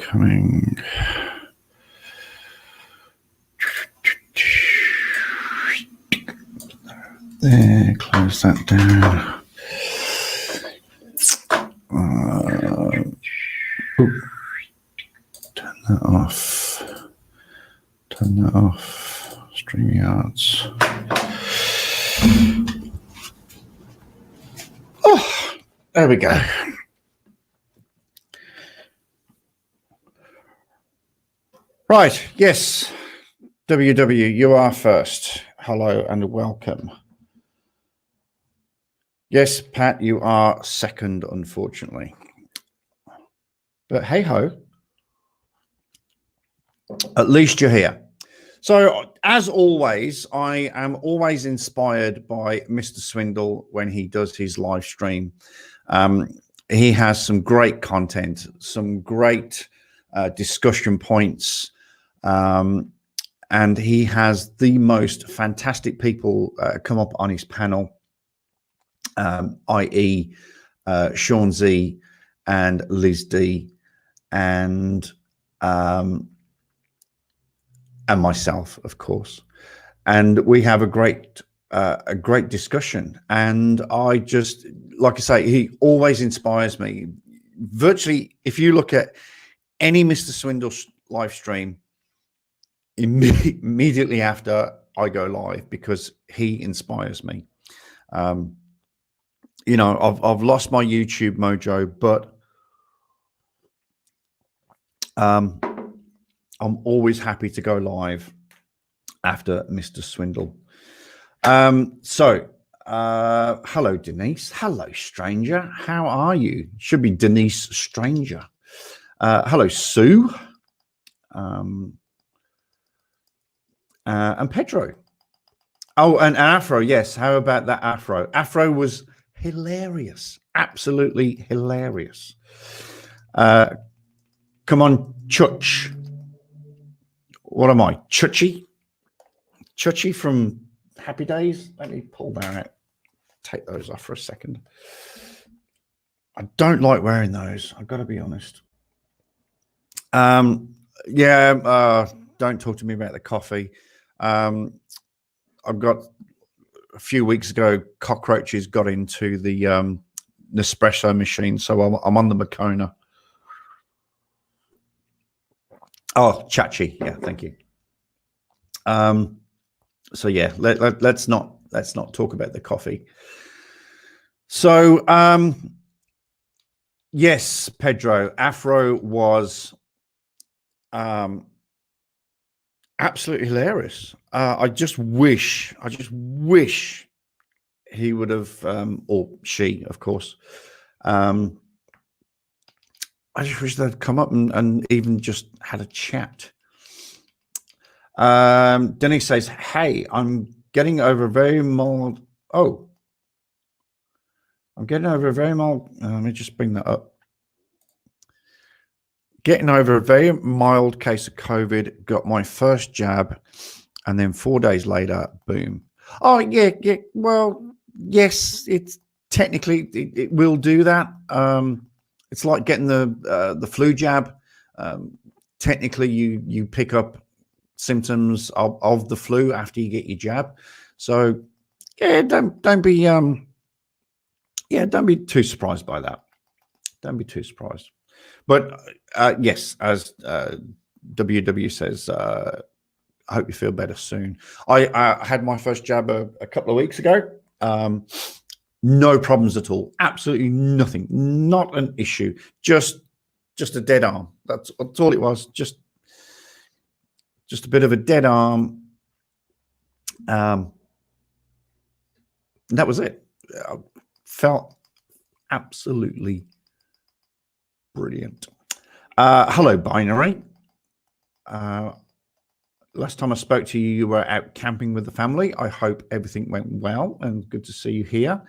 coming. There, close that down. Turn that off. Turn that off. StreamYards. Oh, there we go. Right, yes. WW, you are first. Hello and welcome. Yes, Pat, you are second, unfortunately. But hey ho, at least you're here. So, as always, I am always inspired by Mr. Swindle when he does his live stream. He has some great content, some great discussion points, and he has the most fantastic people come up on his panel. I.e. Sean Z and Liz D and myself, of course, and we have a great discussion. And I just, like I say, he always inspires me. Virtually, if you look at any Mr. Swindle live stream, immediately after I go live, because he inspires me. You know, I've lost my YouTube mojo, but I'm always happy to go live after Mr. Swindle. Hello, Denise. Hello, stranger. How are you? Should be Denise Stranger. Hello, Sue. And Pedro. Oh, and Afro. Yes. How about that Afro? Afro was hilarious. Absolutely hilarious. Come on, Chuch. What am I? Chuchy? Chuchy from Happy Days? Let me pull that out. Take those off for a second. I don't like wearing those. I've got to be honest. Don't talk to me about the coffee. I've got a few weeks ago, cockroaches got into the Nespresso machine, so I'm on the Moccona. Oh, Chachi, yeah, thank you. So yeah, let's not talk about the coffee. So yes, Pedro, Afro was absolutely hilarious. I just wish he would have, or she, of course. I just wish they'd come up and even just had a chat. Denny says, "Hey, I'm getting over a very mild." Oh, I'm getting over a very mild. Let me just bring that up. Getting over a very mild case of COVID. Got my first jab, and then 4 days later, boom. Oh yeah. Well, yes, it's technically it will do that. It's like getting the flu jab. Technically, you pick up symptoms of the flu after you get your jab. So yeah, don't be too surprised by that. Don't be too surprised. But yes, as WW says, I hope you feel better soon. I had my first jab a couple of weeks ago. No problems at all. Absolutely nothing. Not an issue. Just a dead arm. That's all it was. Just a bit of a dead arm. That was it. I felt absolutely brilliant. Hello, Binary. Last time I spoke to you, you were out camping with the family. I hope everything went well, and good to see you here.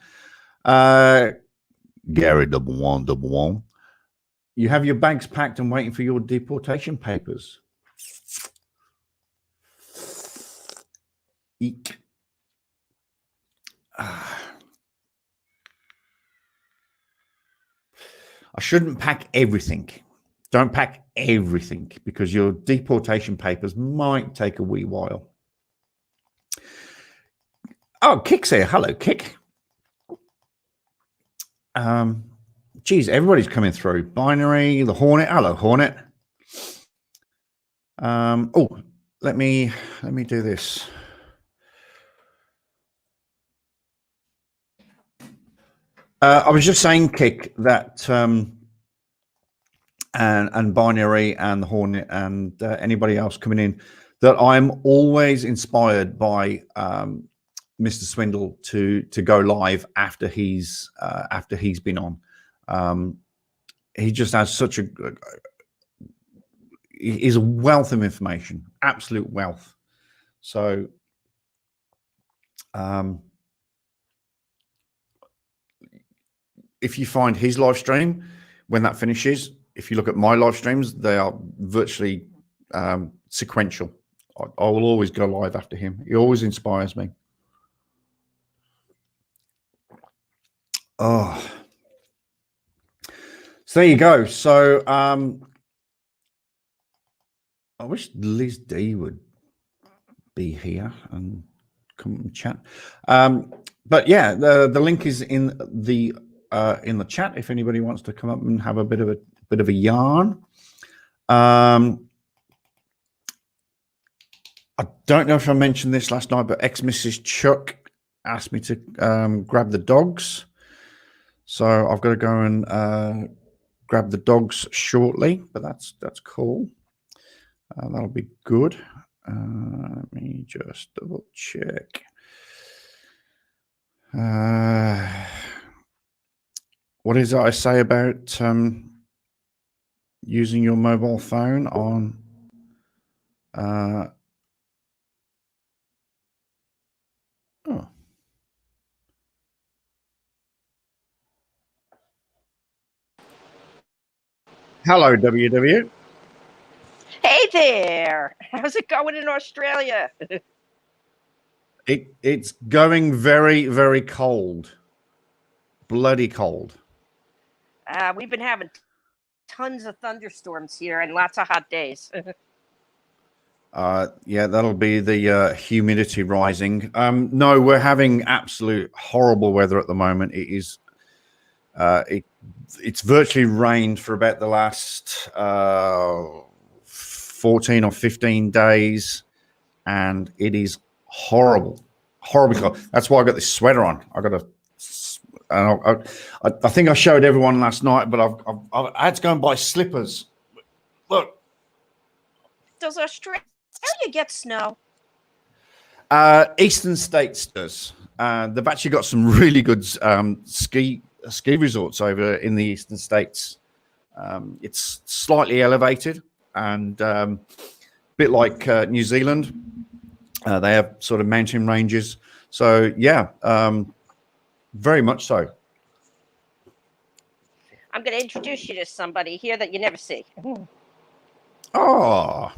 Gary double one. You have your bags packed and waiting for your deportation papers. Eek. I shouldn't pack everything. Don't pack everything because your deportation papers might take a wee while. Oh, Kick's here. Hello, Kick. Geez, everybody's coming through. Binary, the Hornet. Hello, Hornet. Oh, let me do this. I was just saying, Kick, that and Binary and the Hornet and anybody else coming in, that I'm always inspired by Mr. Swindle to go live after he's been on. He just has such he's a wealth of information, absolute wealth. So if you find his live stream, when that finishes, if you look at my live streams, they are virtually sequential. I will always go live after him. He always inspires me. Oh, so there you go. So I wish Liz D would be here and come and chat. But yeah, the link is in the chat if anybody wants to come up and have a bit of a yarn. I don't know if I mentioned this last night, but ex-Mrs. Chuck asked me to grab the dogs. So I've got to go and grab the dogs shortly, but that's cool. That'll be good. Let me just double check. What is it I say about using your mobile phone on oh. Hello, WW. Hey there. How's it going in Australia? It's going very, very cold. Bloody cold. We've been having tons of thunderstorms here and lots of hot days. Yeah, that'll be the humidity rising. No, we're having absolute horrible weather at the moment. It is it's virtually rained for about the last 14 or 15 days, and it is horrible cold. That's why I got this sweater on. I got I think I showed everyone last night, but I had to go and buy slippers. Look. Does Australia get snow? Eastern States does. They've actually got some really good ski resorts over in the Eastern States. It's slightly elevated and a bit like New Zealand. They have sort of mountain ranges. So yeah, very much so. I'm going to introduce you to somebody here that you never see. Oh.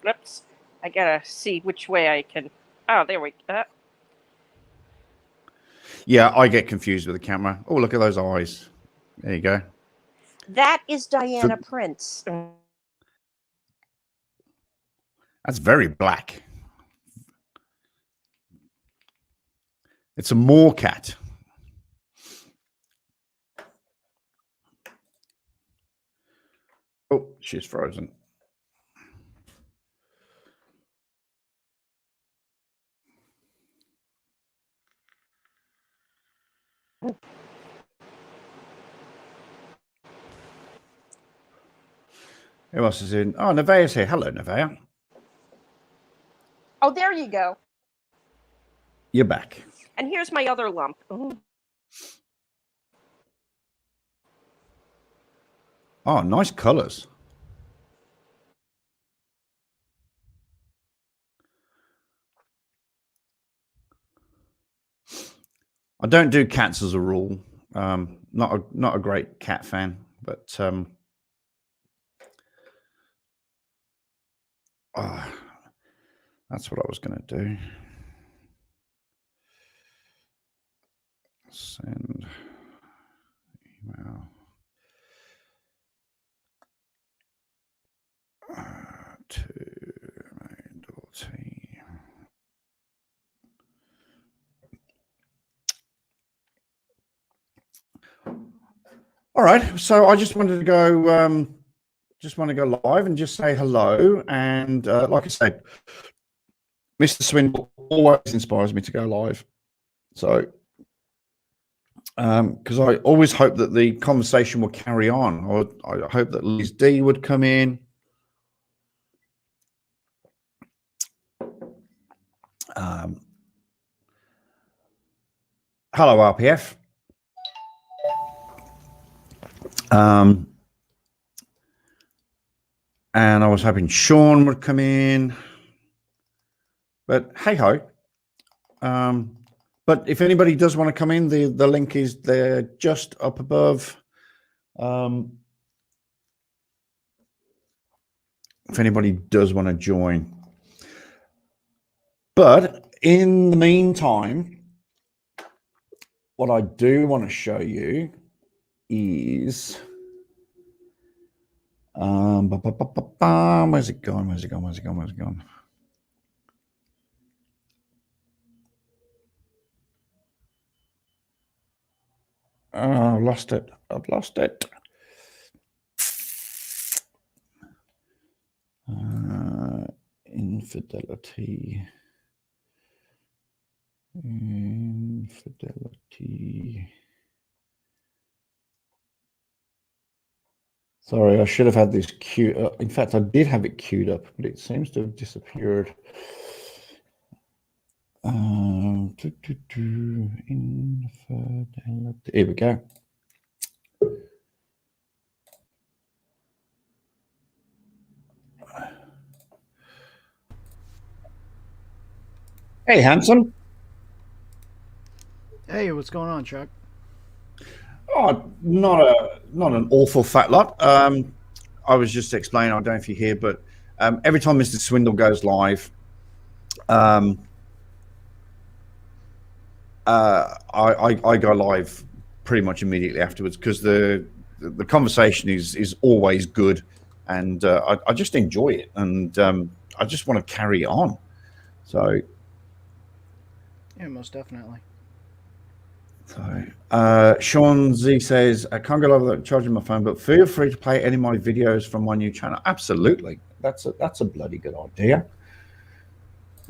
Oops. I got to see which way I can. Oh, there we go. Yeah, I get confused with the camera. Oh, look at those eyes. There you go. That is Diana Prince. That's very black. It's a moorcat. Oh, she's frozen. Who else is in? Oh, Nevaeh's here. Hello, Nevaeh. Oh, there you go. You're back. And here's my other lump. Oh, nice colors. I don't do cats as a rule. Not a great cat fan, but that's what I was going to do. Send email. All right. So I just wanted to go, live and just say hello. And like I said, Mr. Swindle always inspires me to go live. So, because I always hope that the conversation will carry on, or I hope that Liz D would come in. Hello, RPF. And I was hoping Sean would come in, but hey ho. But if anybody does want to come in, the link is there just up above. If anybody does want to join. But in the meantime, what I do want to show you is where's it gone? Where's it gone? Where's it gone? Where's it gone? Oh, I've lost it. I've lost it. Infidelity. Sorry, I should have had this queued up. In fact, I did have it queued up, but it seems to have disappeared. Infidelity. Here we go. Hey, handsome. Hey, what's going on, Chuck? Oh, not an awful fat lot. I was just explaining. I don't know if you hear, but every time Mr. Swindle goes live, I go live pretty much immediately afterwards because the conversation is always good, and I just enjoy it, and I just want to carry on. So yeah, most definitely. So Sean Z says, I can't go live without charging my phone, but feel free to play any of my videos from my new channel. Absolutely. That's a bloody good idea.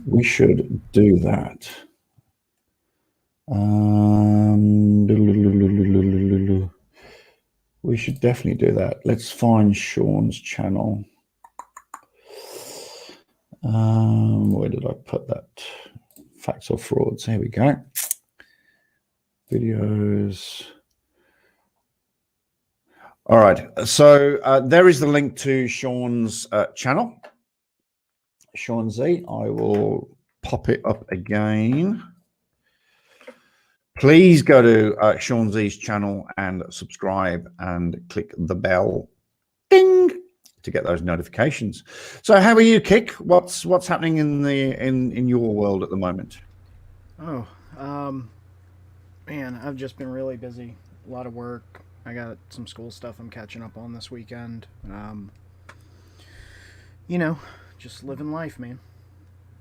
We should do that. We should definitely do that. Let's find Sean's channel. Where did I put that? Facts or frauds? Here we go. Videos. All right. So there is the link to Sean's channel. Sean Z. I will pop it up again. Please go to Sean Z's channel and subscribe and click the bell, ding, to get those notifications. So, how are you, Kick? What's happening in your world at the moment? Oh, man, I've just been really busy. A lot of work. I got some school stuff I'm catching up on this weekend. You know, just living life, man.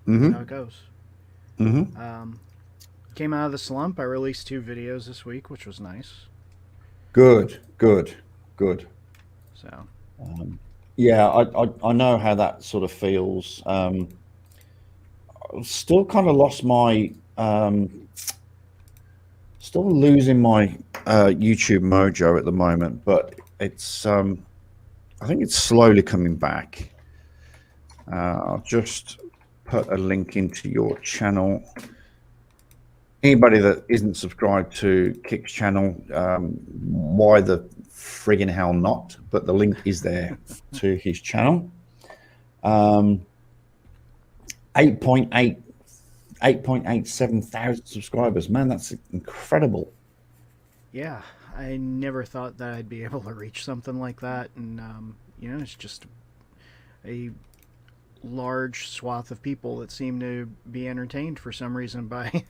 That's how it goes. Came out of the slump. I released 2 videos this week, which was nice. Good. So, yeah, I know how that sort of feels. Still kind of lost my, still losing my YouTube mojo at the moment, but it's, I think it's slowly coming back. I'll just put a link into your channel. Anybody that isn't subscribed to Kick's channel, why the friggin' hell not? But the link is there to his channel. 8.87 thousand subscribers. Man, that's incredible. yeah, I never thought that I'd be able to reach something like that. And, you know, it's just a large swath of people that seem to be entertained for some reason by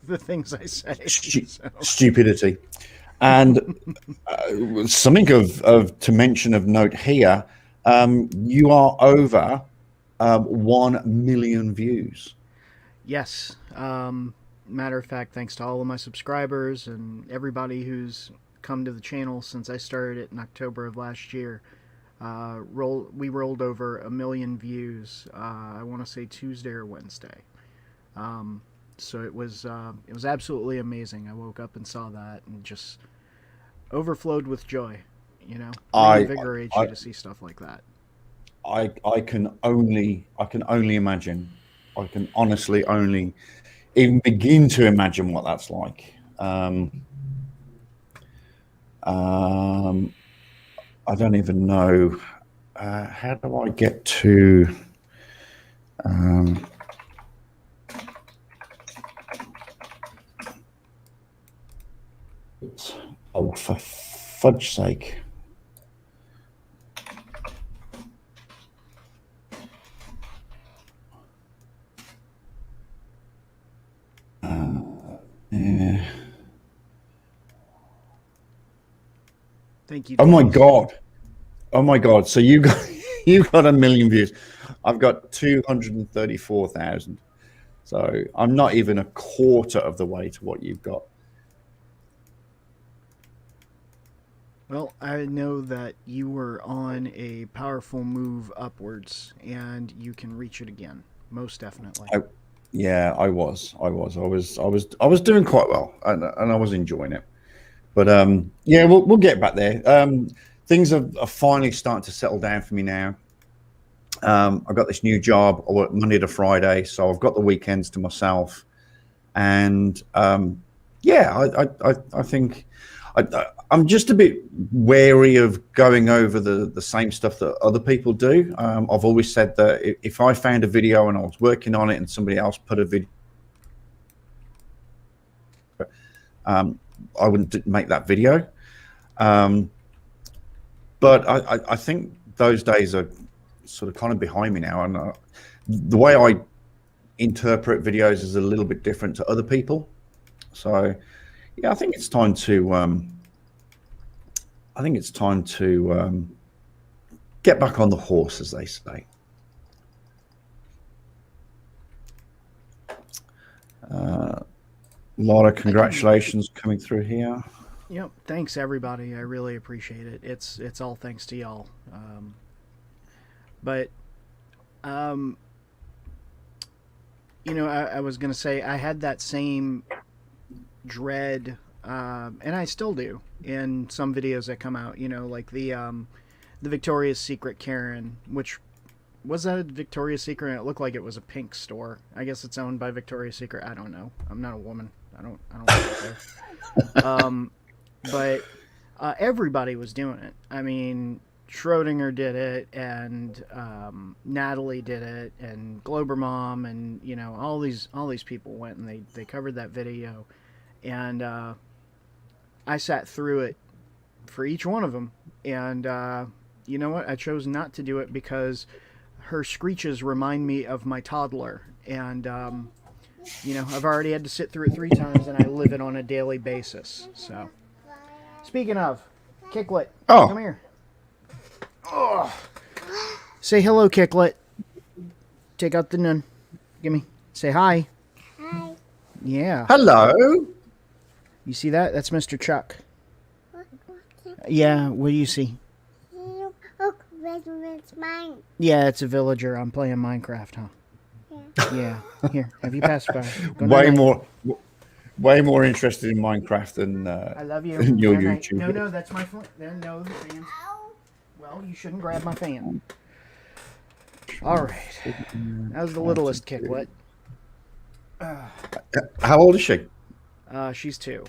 the things I say. Stupidity. And something of to mention of note here, you are over 1 million views. Yes. Matter of fact, thanks to all of my subscribers and everybody who's come to the channel since I started it in October of last year. We rolled over 1 million views. I want to say Tuesday or Wednesday. So it was absolutely amazing. I woke up and saw that and just overflowed with joy. You know, reinvigorates you to see stuff like that. I can only imagine. I can honestly only even begin to imagine what that's like. I don't even know. How do I get to? Oh, for fudge's sake! Yeah. Thank you. Oh my god! Oh my god! So you got 1 million views. I've got 234,000. So I'm not even a quarter of the way to what you've got. Well, I know that you were on a powerful move upwards, and you can reach it again, most definitely. Yeah, I was doing quite well, and I was enjoying it. But yeah, we'll get back there. Things are finally starting to settle down for me now. I've got this new job. I work Monday to Friday, so I've got the weekends to myself. And yeah, I think I'm just a bit wary of going over the same stuff that other people do. I've always said that if I found a video and I was working on it and somebody else put a video, I wouldn't make that video. But I think those days are sort of kind of behind me now. And the way I interpret videos is a little bit different to other people. So yeah, I think it's time to get back on the horse, as they say. A lot of congratulations coming through here. Yep. Thanks, everybody. I really appreciate it. It's all thanks to y'all. You know, I was going to say I had that same dread, and I still do in some videos that come out, you know, like the Victoria's Secret Karen, which was that a Victoria's Secret? It looked like it was a pink store. I guess it's owned by Victoria's Secret. I don't know. I'm not a woman. I don't work there. But everybody was doing it. I mean, Schrodinger did it, and Natalie did it, and Glober Mom, and you know, all these people went and they covered that video, and I sat through it for each one of them, and you know what? I chose not to do it because her screeches remind me of my toddler, and you know, I've already had to sit through it 3 times, and I live it on a daily basis. So, speaking of, Kicklet, come here. Oh. Say hello, Kicklet. Take out the nun. Gimme. Say hi. Hi. Yeah. Hello. You see that? That's Mr. Chuck. Yeah, what do you see? Look, it's mine. Yeah, it's a villager. I'm playing Minecraft, huh? Yeah. Here, have you passed by? Way more interested in Minecraft than I love you. than your Good night. YouTube. No, that's my fan. No, the fan. Well, you shouldn't grab my fan. All right. That was the littlest Kicklet. How old is she? She's 2.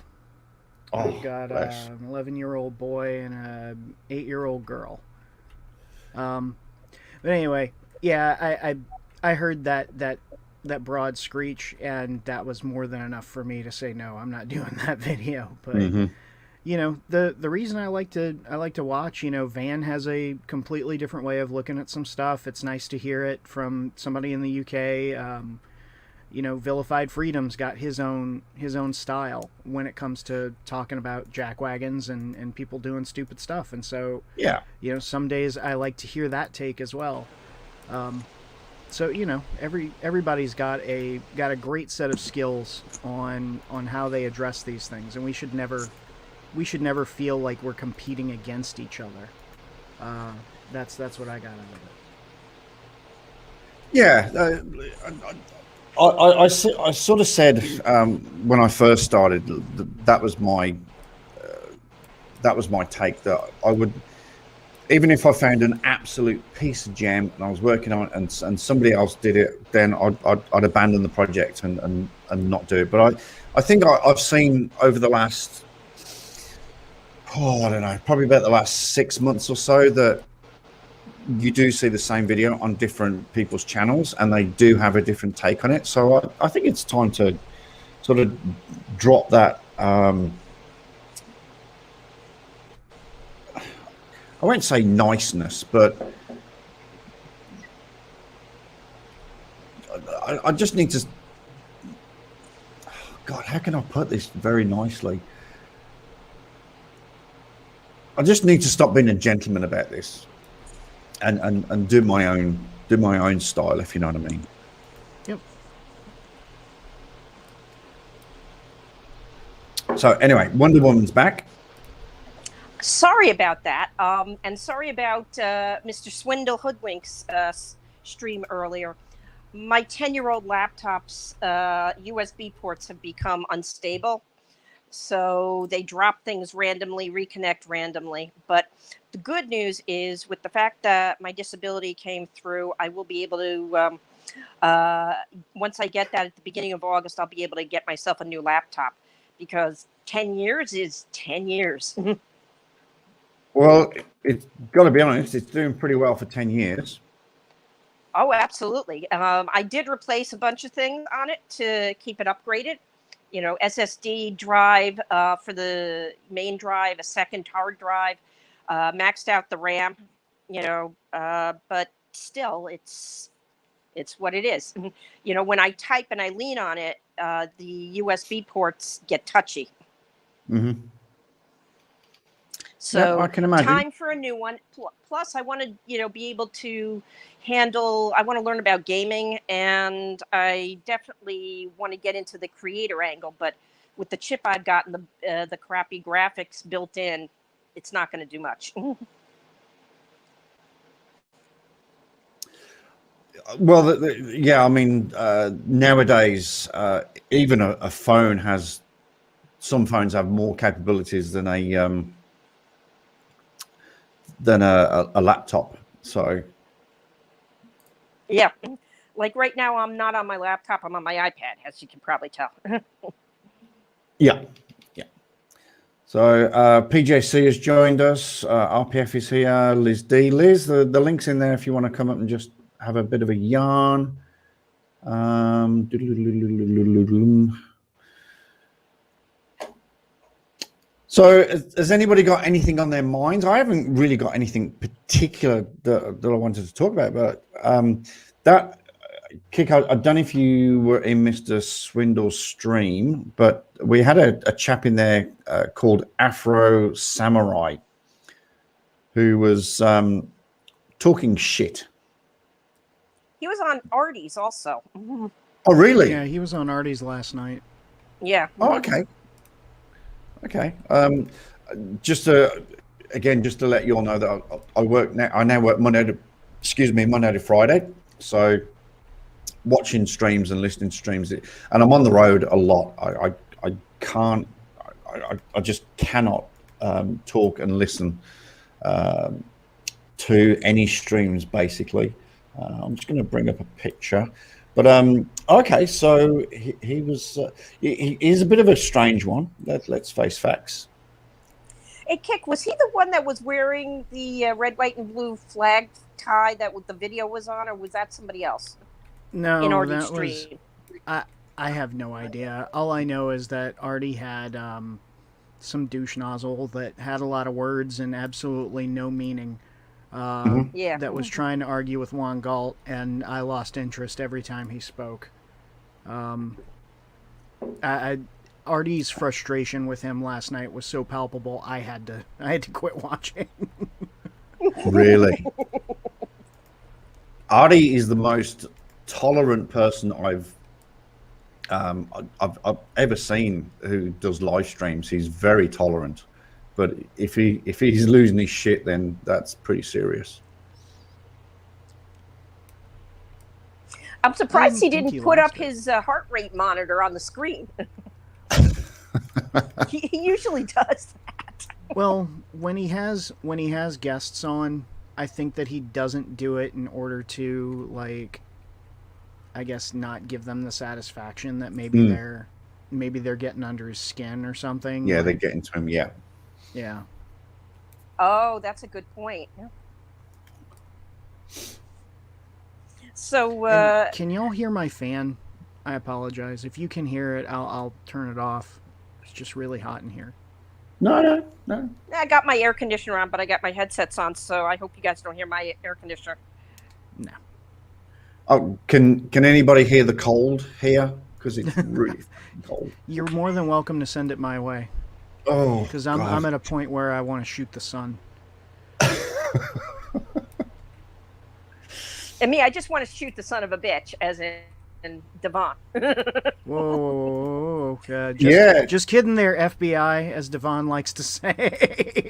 Oh, I've got an 11-year-old boy and a 8-year-old girl. But anyway, yeah, I heard that broad screech, and that was more than enough for me to say no, I'm not doing that video. But you know, the reason I like to watch, you know, Van has a completely different way of looking at some stuff. It's nice to hear it from somebody in the UK. You know, Vilified Freedom's got his own style when it comes to talking about jackwagons and people doing stupid stuff. And so, yeah, you know, some days I like to hear that take as well. So, you know, everybody's got a great set of skills on how they address these things, and we should never we should never feel like we're competing against each other. That's what I got out of it. Yeah, I sort of said when I first started that was my take, that I would, even if I found an absolute piece of gem and I was working on it and somebody else did it, then I'd abandon the project and not do it. But I think I've seen over the last, I don't know, probably about the last 6 months or so, that you do see the same video on different people's channels and they do have a different take on it. So I think it's time to sort of drop that. I won't say niceness, but I just need to. God, how can I put this very nicely? I just need to stop being a gentleman about this, and do my own style, if you know what I mean. Yep. So anyway, Wonder Woman's back. Sorry about that. And sorry about Mr. Swindle Hoodwink's stream earlier. My 10-year-old laptop's USB ports have become unstable. So they drop things randomly, reconnect randomly. But the good news is, with the fact that my disability came through, I will be able to, once I get that at the beginning of August, I'll be able to get myself a new laptop, because 10 years is 10 years. Well, it's got to be honest, it's doing pretty well for 10 years. Oh, absolutely. I did replace a bunch of things on it to keep it upgraded. You know, SSD drive for the main drive, a second hard drive, maxed out the RAM, you know, but still it's what it is. You know, when I type and I lean on it, the USB ports get touchy. Mm-hmm. So I can imagine. Time for a new one. Plus, I want to, you know, be able to handle. I want to learn about gaming, and I definitely want to get into the creator angle. But with the chip I've got and the crappy graphics built in, it's not going to do much. Well, yeah, I mean, nowadays, even a phone has. Some phones have more capabilities than a laptop. So yeah, like right now, I'm not on my laptop. I'm on my iPad, as you can probably tell. yeah. So PJC has joined us. RPF is here. Liz D. Liz, the link's in there if you want to come up and just have a bit of a yarn. So has anybody got anything on their minds? I haven't really got anything particular that I wanted to talk about, but that Kick, I don't know if you were in Mr. Swindle's stream, but we had a chap in there called Afro Samurai who was talking shit. He was on Artie's also. Oh, really? Yeah, he was on Artie's last night. Yeah. Oh, okay. Okay. Just to let you all know that I work now. I now work Monday to Friday. So watching streams and listening to streams, and I'm on the road a lot. I can't. I just cannot talk and listen to any streams. Basically, I'm just going to bring up a picture. But okay, so he was. He's a bit of a strange one. Let's face facts. Hey, Kick, was he the one that was wearing the red, white, and blue flag tie that the video was on, or was that somebody else? No, in Artie's that was. stream? I have no idea. All I know is that Artie had some douche nozzle that had a lot of words and absolutely no meaning. Yeah. That was trying to argue with Juan Galt, and I lost interest every time he spoke. Artie's frustration with him last night was so palpable. I had to quit watching. Really? Artie is the most tolerant person I've ever seen who does live streams. He's very tolerant. but if he's losing his shit, then that's pretty serious. I'm surprised he think didn't he put up lost it. his heart rate monitor on the screen. He usually does that. Well, when he has guests on, I think that he doesn't do it in order to, like, I guess, not give them the satisfaction that maybe they're getting under his skin or something. Yeah, like, they get into him. Yeah. yeah. Oh, that's a good point. So, And can y'all hear my fan? I apologize. If you can hear it, I'll turn it off. It's just really hot in here. No. I got my air conditioner on, but I got my headsets on, so I hope you guys don't hear my air conditioner. No. Oh, can anybody hear the cold here? Because it's really fucking cold. You're more than welcome to send it my way. Oh, Because I'm at a point where I want to shoot the sun. And me, I just want to shoot the son of a bitch, as in Devon. Whoa. Yeah. Just kidding there, FBI, as Devon likes to say.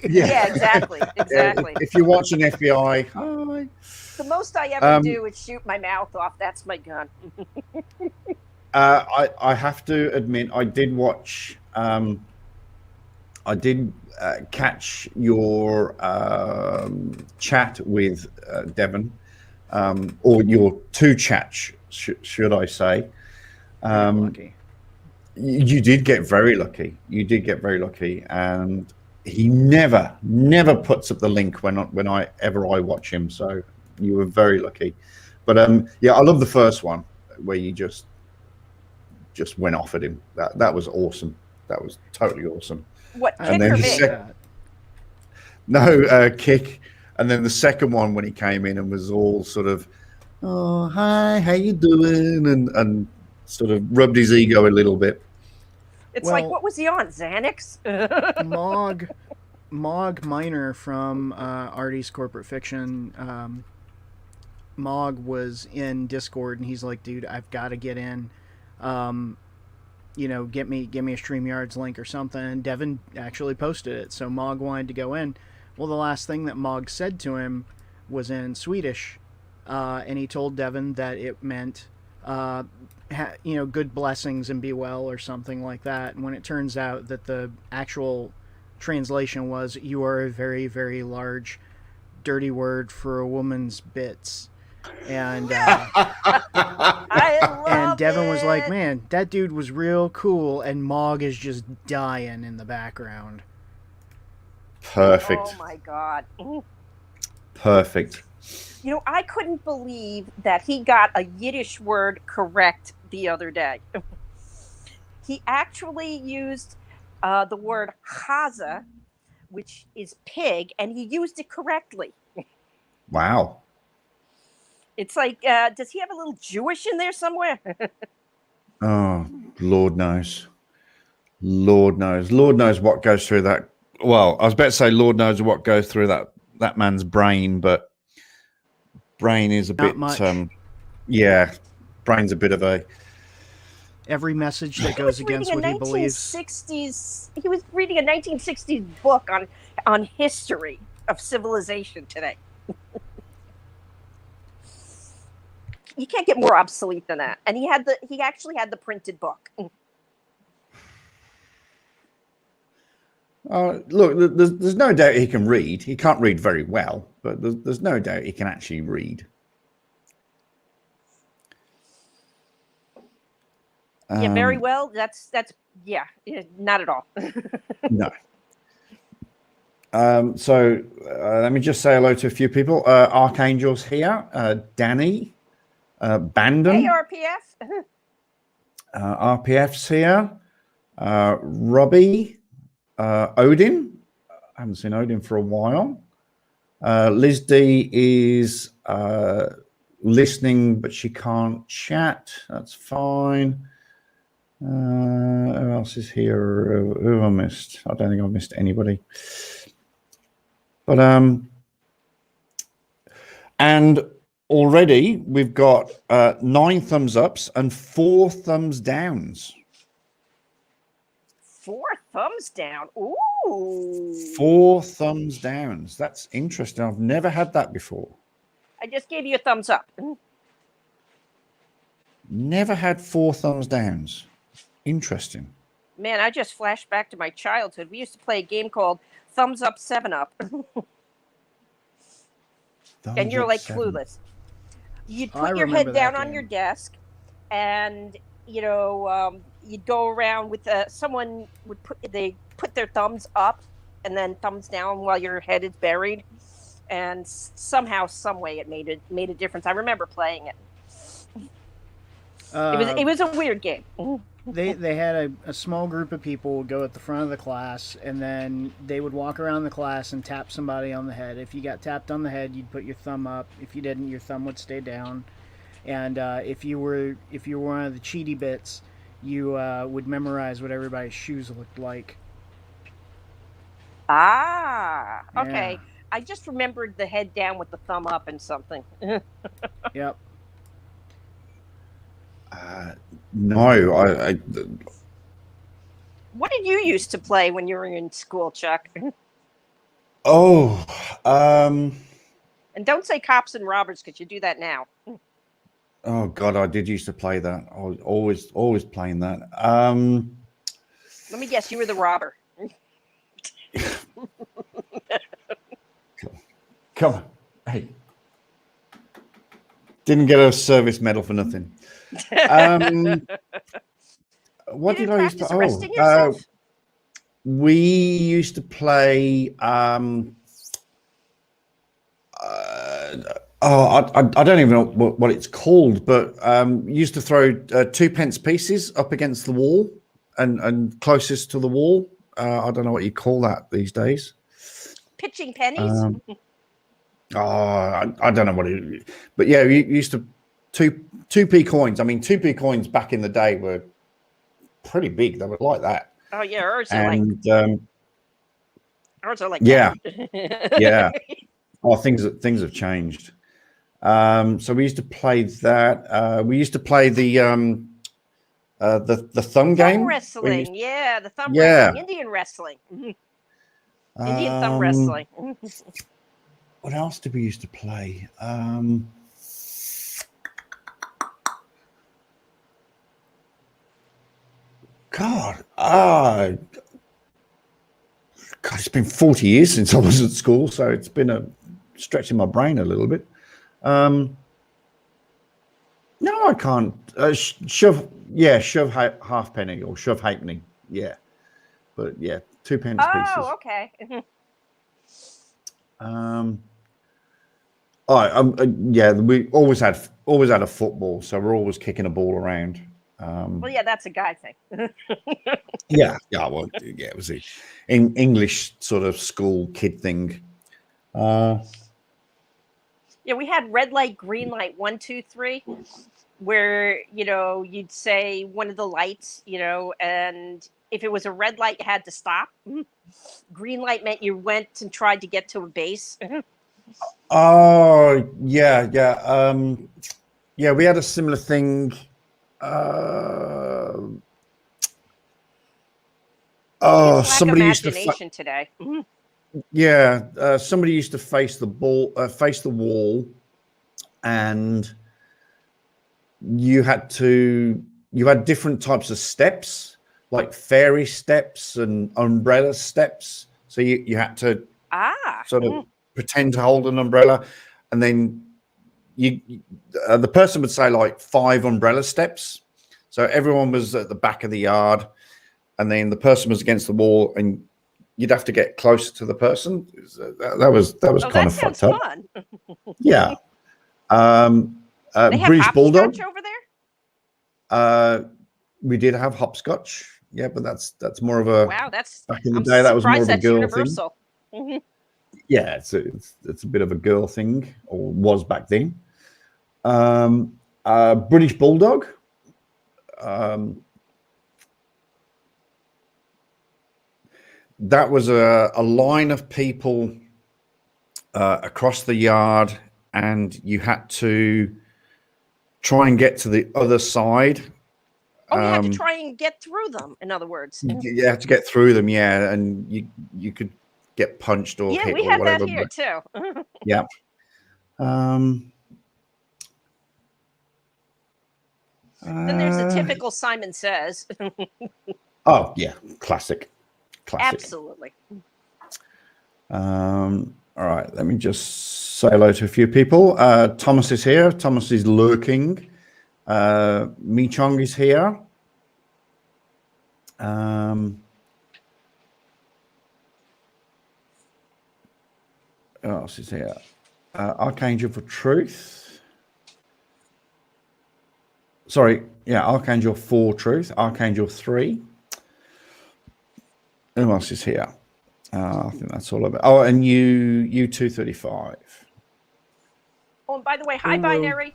Yeah, exactly. If you're watching FBI, hi. The most I ever do is shoot my mouth off. That's my gun. I have to admit, I did watch. I did catch your chat with Devon, or your two chats, should I say? Lucky. You did get very lucky. And he never puts up the link when I watch him. So you were very lucky. But yeah, I love the first one where you just went off at him. That was awesome. That was totally awesome. What, I kick then or the me? sec- No, kick. And then the second one when he came in and was all sort of, oh, hi, how you doing? And sort of rubbed his ego a little bit. It's Well- like, what was he on, Xanax? Mog Miner from Artie's Corporate Fiction. Mog was in Discord and he's like, dude, I've got to get in. Get me a StreamYards link or something. And Devin actually posted it, so Mog wanted to go in. Well, the last thing that Mog said to him was in Swedish, and he told Devin that it meant, good blessings and be well or something like that. And when it turns out that the actual translation was, you are a very, very large, dirty word for a woman's bits. And I love and Devin was like, it. man, that dude was real cool, and Mog is just dying in the background. Perfect. Oh my God. Perfect. You know, I couldn't believe that he got a Yiddish word correct the other day. He actually used the word chaza, which is pig, and he used it correctly. Wow. It's like, does he have a little Jewish in there somewhere? Oh, Lord knows. Lord knows what goes through that. Well, I was about to say Lord knows what goes through that man's brain, but brain is a Not bit much. Yeah, brain's a bit of a Every message that goes against what he believes. He was reading a 1960s book on history of civilization today. You can't get more obsolete than that. And he actually had the printed book. look, there's no doubt he can read. He can't read very well, but there's no doubt he can actually read. Yeah, very well. That's not at all. No. So let me just say hello to a few people. Archangel's here. Danny, Bandon. Hey, RPF. RPF's here. Robbie, Odin. I haven't seen Odin for a while. Liz D is listening, but she can't chat. That's fine. Who else is here? Who I missed? I don't think I missed anybody. But and already we've got 9 thumbs ups and 4 thumbs downs. 4 thumbs down. Ooh. 4 thumbs downs. That's interesting. I've never had that before. I just gave you a thumbs up. Never had 4 thumbs downs. Interesting. Man, I just flashed back to my childhood. We used to play a game called Thumbs Up 7 Up. And you're like clueless. You'd put your head down on your desk, and you'd go around with someone would put their thumbs up and then thumbs down while your head is buried, and somehow, some way, it made a difference. I remember playing it. It was a weird game. They had a small group of people would go at the front of the class, and then they would walk around the class and tap somebody on the head. If you got tapped on the head, you'd put your thumb up. If you didn't, your thumb would stay down. And if you were one of the cheaty bits, you would memorize what everybody's shoes looked like. Ah, okay. Yeah. I just remembered the head down with the thumb up and something. Yep. No, I What did you used to play when you were in school, Chuck? oh, And don't say cops and robbers, because you do that now. oh God, I did used to play that. I was always playing that. Let me guess, you were the robber. Come on, hey, didn't get a service medal for nothing. What You did didn't I used to? practice arresting yourself? We used to play. I don't even know what it's called, but used to throw 2p pieces up against the wall and closest to the wall. I don't know what you call that these days. Pitching pennies? I don't know what it is, but yeah, we used to 2p coins. I mean, 2p coins back in the day were pretty big. They were like that. Oh yeah, ours are like yeah, that. yeah. Oh, things have changed. So we used to play that. We used to play the thumb game. Thumb wrestling, yeah, the thumb Yeah. wrestling, Indian wrestling, Indian thumb wrestling. What else did we used to play? God, it's been 40 years since I was at school, so it's been stretching my brain a little bit. No, I can't. Shove halfpenny or shove halfpenny. Yeah, but yeah, 2p pieces. Oh, okay. Yeah, we always had a football, so we're always kicking a ball around. Well, yeah, that's a guy thing. Yeah, well, yeah, it was an English sort of school kid thing. Yeah, we had red light, green light, 1, 2, 3, where you'd say one of the lights, and if it was a red light, you had to stop. Green light meant you went and tried to get to a base. Oh, yeah. Yeah, we had a similar thing. Somebody used to today. somebody used to face the wall, and you had different types of steps, like fairy steps and umbrella steps. So you had to sort of pretend to hold an umbrella, and then the person would say like 5 umbrella steps. So everyone was at the back of the yard, and then the person was against the wall, and you'd have to get closer to the person. That was kind of fucked up. Fun. Yeah. They have British Bulldog over there. We did have hopscotch. Yeah, but that's more of a That's back in the day. That was more of a girl universal. thing. Yeah, it's a bit of a girl thing, or was back then. British Bulldog. That was a line of people across the yard, and you had to try and get to the other side Oh, you had to try and get through them. In other words. You have to get through them, yeah, and you could get punched or Yeah, hit we or had whatever. that here too. Yeah. Then there's the typical Simon Says. Oh yeah, classic. Absolutely. All right, let me just say hello to a few people. Thomas is here. Thomas is lurking. Mi Chong is here. Who else is here? Archangel for Truth. Sorry, yeah, Archangel for Truth. Archangel 3. Who else is here? I think that's all of it. Oh, and you 235. Oh, and by the way, hi, Hello. Binary.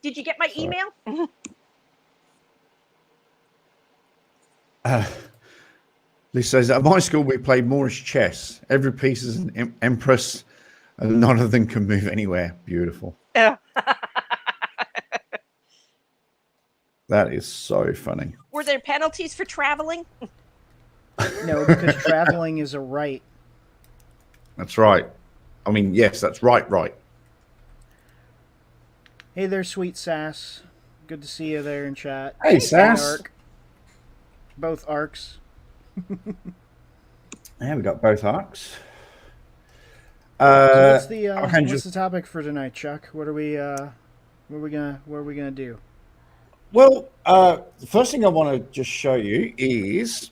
Did you get my email? Lisa says, at my school, we played Moorish chess. Every piece is an empress, and none of them can move anywhere. Beautiful. Yeah. That is so funny. Were there penalties for traveling? No, because traveling is a right. That's right. I mean, yes, that's right. Hey there, sweet Sass. Good to see you there in chat. Hey, Sass. Arc. Both arcs. Yeah, we got both arcs. So what's the Archangel- what's the topic for tonight, Chuck? What are we gonna do? Well, the first thing I want to just show you is,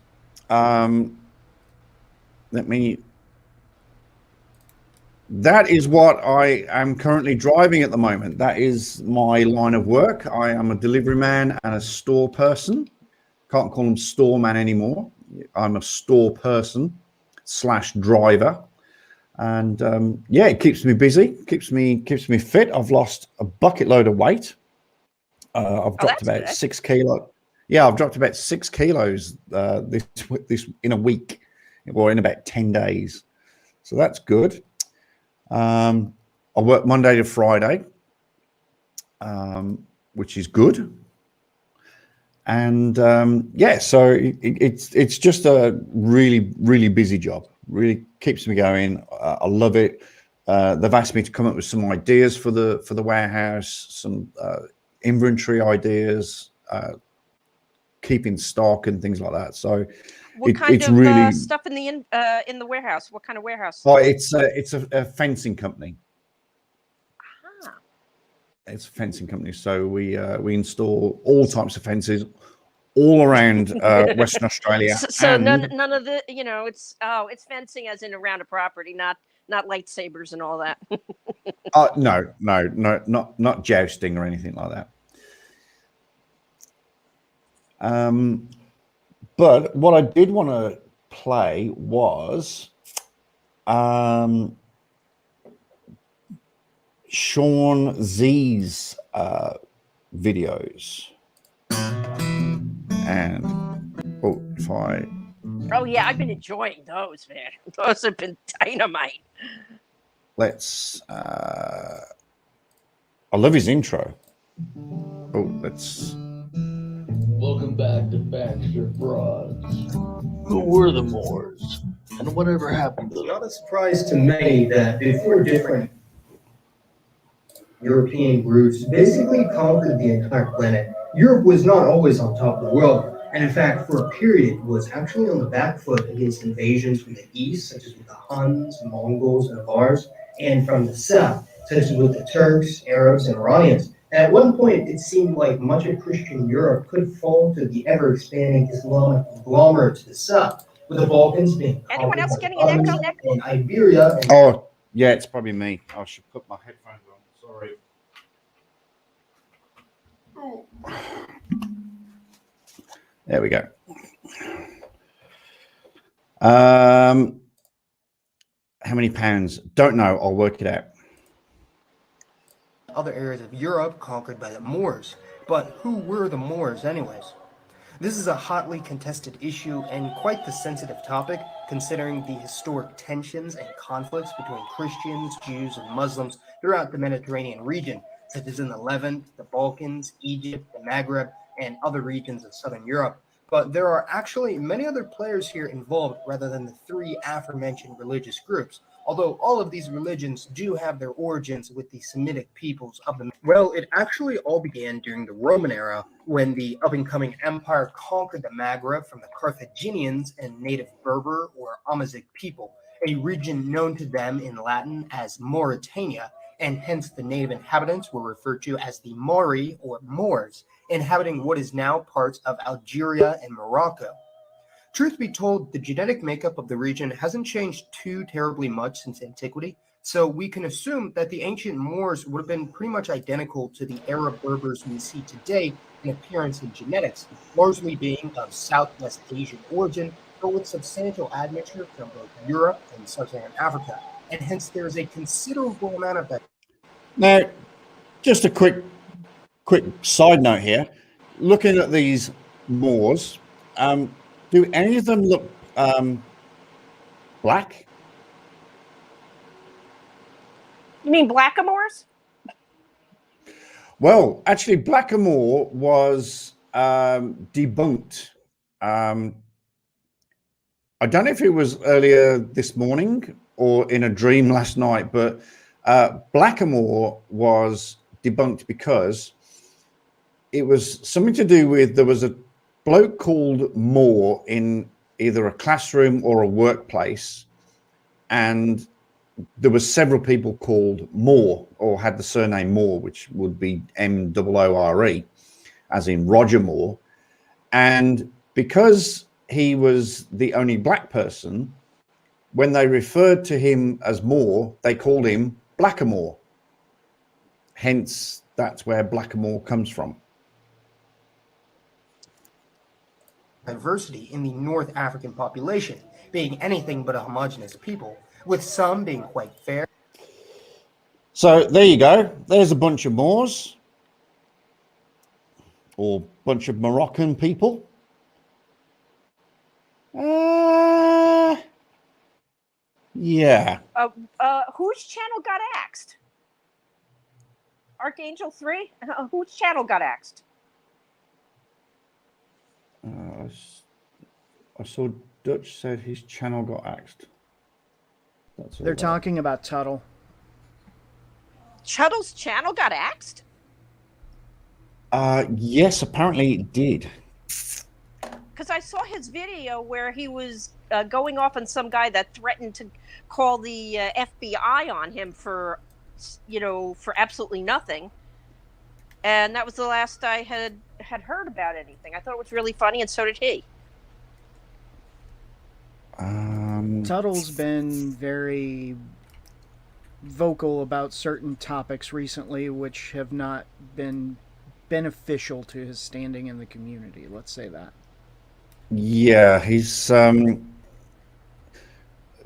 that is what I am currently driving at the moment. That is my line of work. I am a delivery man and a store person. Can't call them store man anymore. I'm a store person / driver. And yeah, it keeps me busy, keeps me fit. I've lost a bucket load of weight. I've dropped about good. 6 kilos. Yeah, I've dropped about 6 kilos this in a week, or in about 10 days. So that's good. I work Monday to Friday, which is good. And yeah, so it's just a really busy job. Really keeps me going. I love it. They've asked me to come up with some ideas for the warehouse, some inventory ideas, keeping stock and things like that. So What kind it's of really stuff in the warehouse? What kind of warehouse? Oh, it's a fencing company. Ah. It's a fencing company. So we install all types of fences all around Western Australia. So and none of the it's fencing as in around a property, not lightsabers and all that. no, not jousting or anything like that. But what I did want to play was Sean Z's videos. And Oh yeah, I've been enjoying those, man. Those have been dynamite. let's I love his intro. Let's Welcome back to Baxter Frauds. Who were the Moors? And whatever happened to It's them? not a surprise to many that before different European groups basically conquered the entire planet, Europe was not always on top of the world, and in fact, for a period, was actually on the back foot against invasions from the east, such as with the Huns, Mongols, and Avars, and from the south, such as with the Turks, Arabs, and Iranians. And at one point, it seemed like much of Christian Europe could fall to the ever-expanding Islamic conglomerate to the south, with the Balkans being Anyone conquered else by getting the an Ottomans, echo? and Iberia. And Oh, yeah, it's probably me. I should put my headphones on. Sorry. There we go. How many pounds? Don't know. I'll work it out. other areas of Europe conquered by the Moors. But who were the Moors, anyways? This is a hotly contested issue and quite the sensitive topic, considering the historic tensions and conflicts between Christians, Jews, and Muslims throughout the Mediterranean region, such as in the Levant, the Balkans, Egypt, the Maghreb, and other regions of Southern Europe. But there are actually many other players here involved rather than the three aforementioned religious groups, although all of these religions do have their origins with the Semitic peoples of the... Well, it actually all began during the Roman era when the up-and-coming empire conquered the Maghreb from the Carthaginians and native Berber or Amazigh people, a region known to them in Latin as Mauritania, and hence the native inhabitants were referred to as the Mauri or Moors, inhabiting what is now parts of Algeria and Morocco. Truth be told, the genetic makeup of the region hasn't changed too terribly much since antiquity, so we can assume that the ancient Moors would have been pretty much identical to the Arab Berbers we see today in appearance and genetics, largely being of Southwest Asian origin, but with substantial admixture from both Europe and Sub-Saharan Africa, and hence there is a considerable amount of that. Now, just a quick side note here. Looking at these Moors, do any of them look black? You mean blackamoors? Well, actually, Blackamoor was debunked. I don't know if it was earlier this morning or in a dream last night, but Blackamoor was debunked because it was something to do with, there was a bloke called Moore in either a classroom or a workplace, and there were several people called Moore or had the surname Moore, which would be Moore, as in Roger Moore. And because he was the only black person, when they referred to him as Moore, they called him Blackamoor. Hence, that's where Blackamoor comes from. Diversity in the North African population, being anything but a homogeneous people, with some being quite fair. So there you go. There's a bunch of Moors, or bunch of Moroccan people. Yeah. Whose channel got axed? Archangel 3? Whose channel got axed? I saw Dutch said his channel got axed. That's all They're right. talking about Tuttle. Chuddle's channel got axed? Yes, apparently it did. Because I saw his video where he was going off on some guy that threatened to call the FBI on him for, for absolutely nothing. And that was the last I had heard about anything. I thought it was really funny, and so did he. Tuttle's been very vocal about certain topics recently which have not been beneficial to his standing in the community, let's say that. Yeah, he's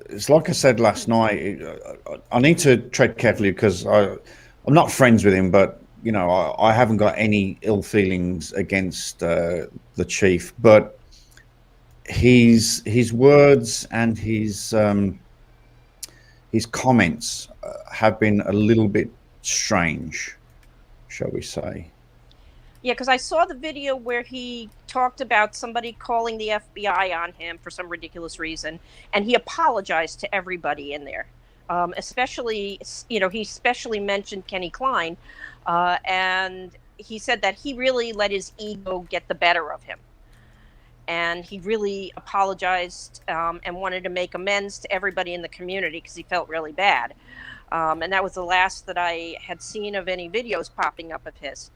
it's like I said last night, I need to tread carefully because I'm not friends with him, but I haven't got any ill feelings against the chief, but his words and his comments have been a little bit strange, shall we say. Yeah, because I saw the video where he talked about somebody calling the FBI on him for some ridiculous reason, and he apologized to everybody in there. Especially, he especially mentioned Kenny Klein, and he said that he really let his ego get the better of him. And he really apologized and wanted to make amends to everybody in the community because he felt really bad. And that was the last that I had seen of any videos popping up of his.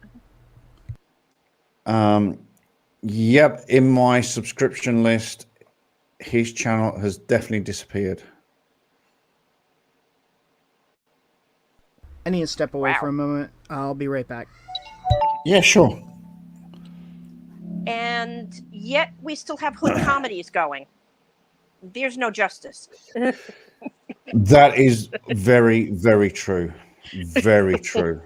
Yep, in my subscription list, his channel has definitely disappeared. I need to step away Wow. for a moment. I'll be right back. Yeah, sure. And yet we still have hood comedies going. There's no justice. That is very, very true. Very true.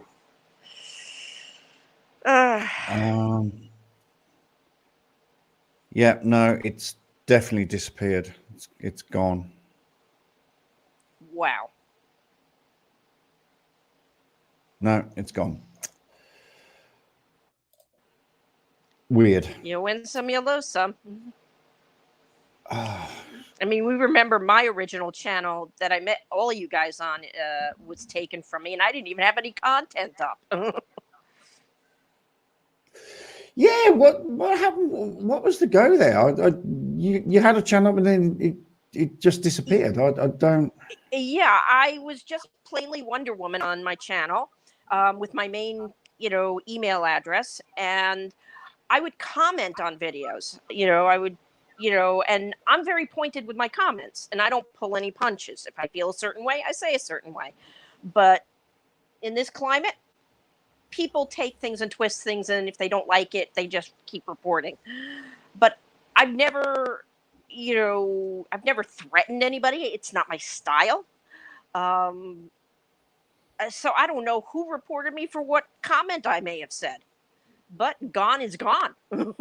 Yeah, no, it's definitely disappeared. It's gone. Wow. No, it's gone. Weird. You win some, you lose some. Ah, I mean, we remember my original channel that I met all of you guys on was taken from me, and I didn't even have any content up. yeah. What happened? What was the go there? You had a channel and then it just disappeared. I don't. Yeah, I was just plainly Wonder Woman on my channel with my main, email address, and I would comment on videos. I would, and I'm very pointed with my comments, and I don't pull any punches. If I feel a certain way, I say a certain way. But in this climate, people take things and twist things, and if they don't like it, they just keep reporting. But I've never, I've never threatened anybody. It's not my style. So I don't know who reported me for what comment I may have said, but gone is gone. No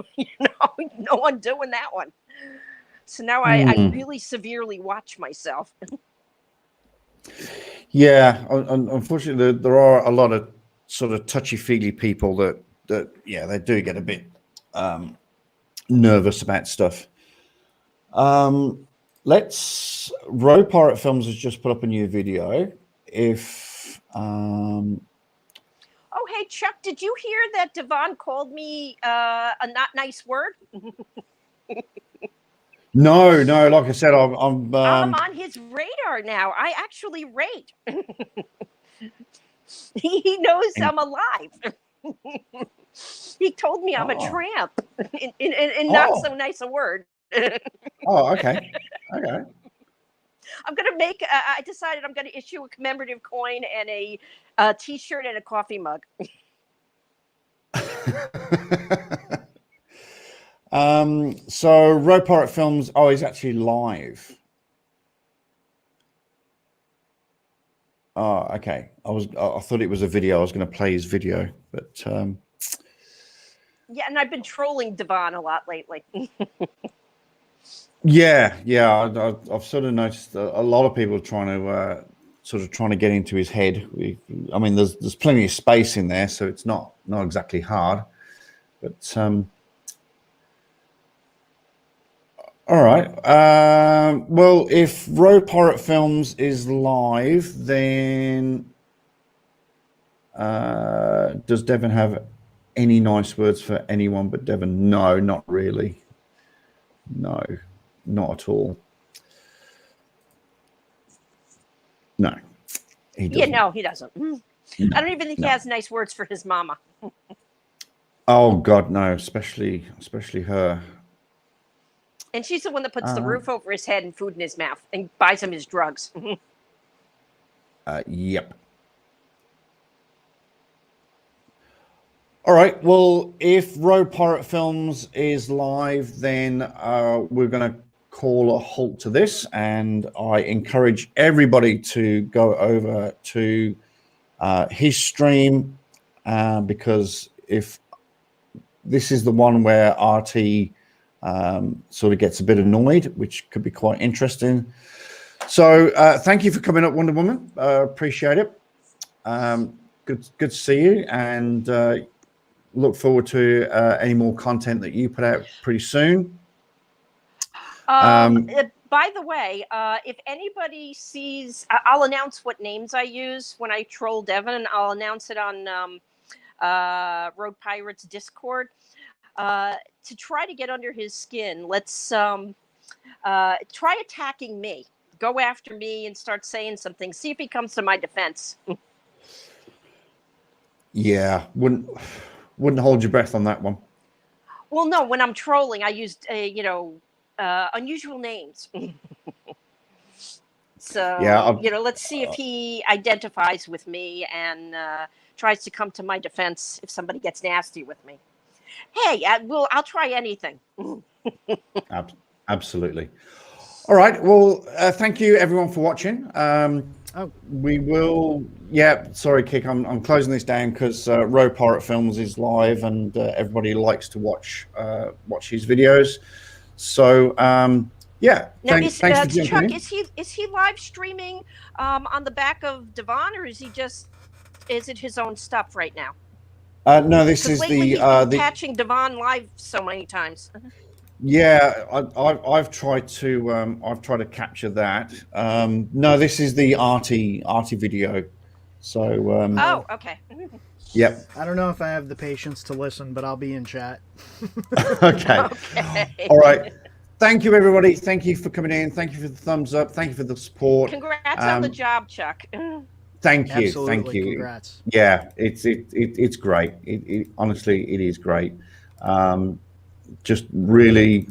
one doing that one. So now I really severely watch myself. Yeah, unfortunately, there are a lot of sort of touchy-feely people that they do get a bit nervous about stuff. Let's Road Pirate Films has just put up a new video. If Oh, hey Chuck, did you hear that Devon called me a not nice word? no, like I said, I'm I'm on his radar now. I actually rate. He knows I'm alive. He told me I'm a tramp in not so nice a word. Oh, okay. I'm gonna make. I decided I'm gonna issue a commemorative coin and a T-shirt and a coffee mug. So Road Pirate Films. Oh, he's actually live. Oh, okay. I thought it was a video. I was going to play his video, but yeah, and I've been trolling Devon a lot lately. yeah. I've sort of noticed a lot of people trying to get into his head. I mean, there's plenty of space in there, so it's not exactly hard. But all right. Well, if Road Pirate Films is live, then does Devon have any nice words for anyone but Devon? No, not really. No, not at all. No, he doesn't. Yeah, no, he doesn't. No, I don't even think he has nice words for his mama. Oh God, no! Especially her. And she's the one that puts the roof over his head and food in his mouth and buys him his drugs. Yep. All right. Well, if Road Pirate Films is live, then we're going to call a halt to this. And I encourage everybody to go over to his stream because if this is the one where RT sort of gets a bit annoyed, which could be quite interesting. So thank you for coming up, Wonder Woman. Appreciate it. Good to see you, and look forward to any more content that you put out pretty soon. By the way, if anybody sees, I'll announce what names I use when I troll Devon, and I'll announce it on Road Pirates Discord. To try to get under his skin, let's try attacking me. Go after me and start saying something. See if he comes to my defense. Yeah, wouldn't hold your breath on that one. Well, no, when I'm trolling, I used unusual names. So yeah, let's see if he identifies with me and tries to come to my defense if somebody gets nasty with me. Hey, I'll try anything. Absolutely. All right. Well, thank you everyone for watching. We will. Yeah. Sorry, Kick. I'm closing this down because Road Pirate Films is live and everybody likes to watch his videos. So yeah. Now, thanks for jumping Chuck, in. is he live streaming on the back of Devon, or is it his own stuff right now? No, this is Lately he's the been catching Devon live so many times. yeah. I've tried to capture that. No, this is the arty video. So Oh, okay. yep. I don't know if I have the patience to listen, but I'll be in chat. Okay. Okay. All right. Thank you, everybody. Thank you for coming in. Thank you for the thumbs up. Thank you for the support. Congrats on the Um, job, Chuck. Thank you. Absolutely, Thank you. congrats. Yeah, it's great. Honestly, it is great. Just really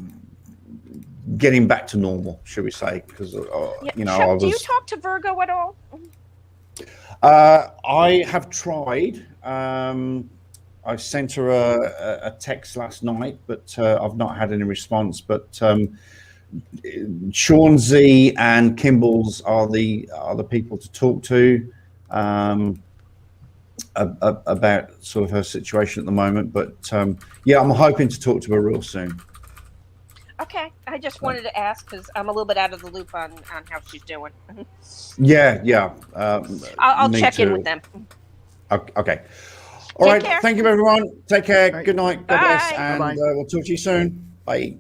getting back to normal, should we say? Because Yeah. you know, Chuck, I was. do you talk to Virgo at all? I have tried. I sent her a text last night, but I've not had any response. But Sean Z and Kimball's are the people to talk to about sort of her situation at the moment. But yeah, I'm hoping to talk to her real soon. Okay. I just wanted to ask because I'm a little bit out of the loop on how she's doing. Yeah. I'll me check in too. with them. Okay. All right. care. Thank you, everyone. Take care. Right. Good night. God bless. Bye. And Bye-bye. we'll talk to you soon. Bye.